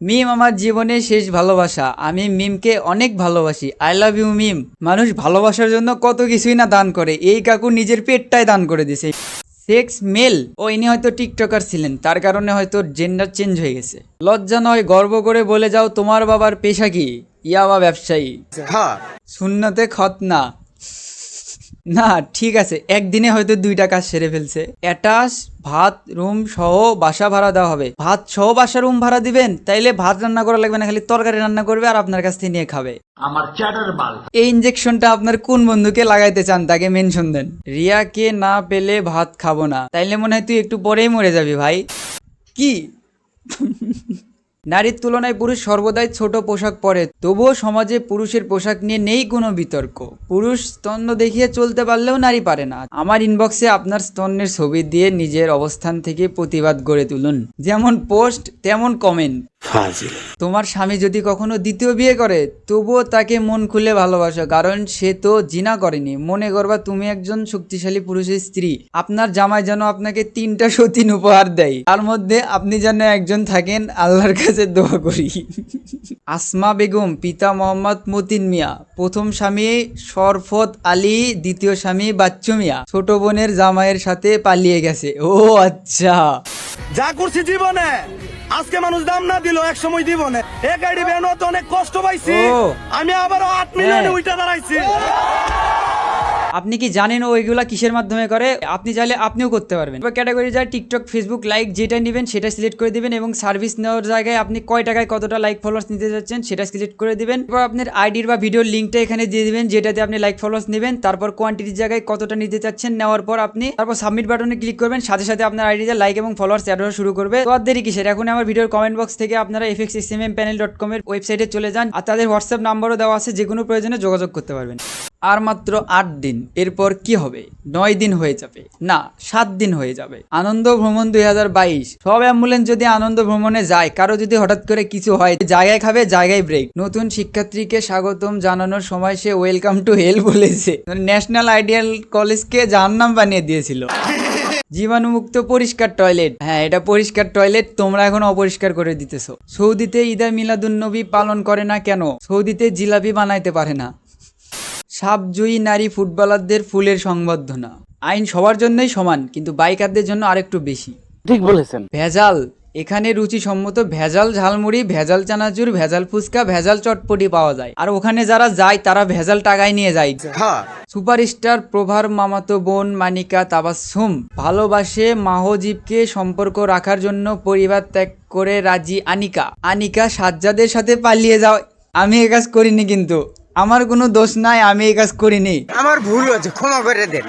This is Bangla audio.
মিম আমার জীবনের শেষ ভালোবাসা। আমি মিমকে অনেক ভালোবাসি। আই লাভ ইউ মিম। মানুষ ভালোবাসার জন্য কত কিছুই না দান করে, এই কাকু নিজের পেটটাই দান করে দিছে। Sex mail. ও ইনি হয়তো টিকটকার ছিলেন, তার কারণে হয়তো জেন্ডার চেঞ্জ হয়ে গেছে। লজ্জা নয়, গর্ব করে বলে যাও তোমার বাবার পেশা কি? ইয়াবা ব্যবসায়ী। সুন্নতে খতনা। না ঠিক আছে, একদিনে হয়তো 2টা কাজ সেরে ফেলছে। অ্যাটাচ ভাত রুম সহ বাসা ভাড়া দেওয়া হবে। ভাত সহ বাসা রুম ভাড়া দিবেন, তাইলে ভাত রান্না করা লাগবে না, খালি তরকারি রান্না করবে আর আপনার কাছ থেকে নিয়ে খাবে। আমার চ্যাটার বাল। এই ইনজেকশনটা আপনার কোন বন্ধুকে লাগাইতে চান তাকে মেনশন দেন। রিয়াকে না পেলে ভাত খাবো না, তাইলে মনে হয় তুই একটু পরেই মরে যাবি ভাই। কি? নারীর তুলনায় পুরুষ সর্বদাই ছোট পোশাক পরে, তবুও সমাজে পুরুষের পোশাক নিয়ে নেই কোনো বিতর্ক। পুরুষ স্তন্য দেখিয়ে চলতে পারলেও নারী পারে না। আমার ইনবক্সে আপনার স্তন্যের ছবি দিয়ে নিজের অবস্থান থেকে প্রতিবাদ গড়ে তুলুন। যেমন পোস্ট তেমন কমেন্ট। তোমার স্বামী যদি কখনো দ্বিতীয় বিয়ে করে, তবুও তাকে মন খুলে ভালোবাসো, কারণ সে তো জিনা করেনি। মনে করবা তুমি একজন শক্তিশালী পুরুষের স্ত্রী। আপনার জামাই যেন আপনাকে 3টা সতীন উপহার দেয়, তার মধ্যে আপনি যেন একজন থাকেন। আল্লাহর কাছে দোয়া করি। আসমা বেগম, পিতা মোহাম্মদ মতিন মিয়া, প্রথম স্বামী শরফত আলী, দ্বিতীয় স্বামী বাচ্চু মিয়া ছোট বোনের জামাইয়ের সাথে পালিয়ে গেছে। ও আচ্ছা। যা করছি জীবনে আজকে মানুষ দাম না দিল এক সময় দিব না। এ গাড়ি বেরোতে অনেক কষ্ট পাইছি, ও। আমি আবার 8 মিলিয়নে উইটা দাঁড়াইছি। আপনি কি জানেন ও এগুলা কিসের মাধ্যমে করে? আপনি চাইলে আপনিও করতে পারবেন। ক্যাটাগরি যায় টিকটক, ফেসবুক, লাইক যেটা নেবেন সেটা সিলেক্ট করে দিবেন, এবং সার্ভিস নেওয়ার জায়গায় আপনি কয় টাকায় কতটা লাইক ফলোয়ার্স নিতে যাচ্ছেন সেটা সিলেক্ট করে দিবেন। তারপর আপনার আইডির বা ভিডিওর লিঙ্কটা এখানে দিয়ে দিবেন যেটাতে আপনি লাইক ফলোয়ার্স নেবেন। তারপর কোয়ান্টিটির জায়গায় কতটা নিতে চাচ্ছেন নেওয়ার পর আপনি তারপর সাবমিট বাটনে ক্লিক করবেন, সাথে সাথে আপনার আইডিতে লাইক এবং ফলোয়ার্স অ্যাড হওয়া শুরু করবে। তো আর দেরি কিসের, এখন আমার ভিডিওর কমেন্ট বক্স থেকে আপনারা fxsmmpanel.com এর ওয়েবসাইটে চলে যান, আর তাদের হোয়াটসঅ্যাপ নাম্বারও দেওয়া আছে, যে কোনো প্রয়োজনে যোগাযোগ করতে পারবেন। আর মাত্র 8 দিন, এরপর কি হবে? 9 দিন হয়ে যাবে, না 7 দিন হয়ে যাবে। আনন্দ ভ্রমণ 2022। সব অ্যাম্বুলেন্স যদি আনন্দ ভ্রমণে যায়, কারো যদি হঠাৎ করে কিছু হয়, জায়গায় খাবে জায়গায় ব্রেক। নতুন শিক্ষার্থীকে স্বাগতম জানানোর সময় সে ওয়েলকাম টু হেল বলেছে। ন্যাশনাল আইডিয়াল কলেজকে জাহান্নাম বানিয়ে দিয়েছিল। জীবাণুমুক্ত পরিষ্কার টয়লেট। হ্যাঁ, এটা পরিষ্কার টয়লেট, তোমরা এখন অপরিষ্কার করে দিতেছো। সৌদিতে ঈদে মিলাদুন্নবী পালন করে না কেন? সৌদিতে জিলাপি বানাইতে পারে না। সাবজয়ী নারী ফুটবলারদের ফুলের সংবর্ধনা। আইন সবার জন্যই সমান, কিন্তু বাইকারদের জন্য আরেকটু বেশি। ঠিক বলেছেন। ভেজাল। এখানে রুচিসম্মত ভেজাল ঝালমুড়ি, ভেজাল চানাচুর, ভেজাল ফুচকা, ভেজাল চটপটি পাওয়া যায়। আর ওখানে যারা যায় তারা ভেজাল টাকায় নিয়ে যায়। সুপারস্টার প্রভার মামাতো বোন মানিকা তাবাসসুম ভালোবাসে মাহজিবকে সম্পর্ক রাখার জন্য পরিবার ত্যাগ করে রাজি আনিকা। আনিকা সাজ্জাদের সাথে পালিয়ে যাও। আমি এ কাজ করিনি, কিন্তু আমার কোনো দোষ নাই, আমি এই কাজ করিনি। আমার ভুল হয়েছে, ক্ষমা করে দেন।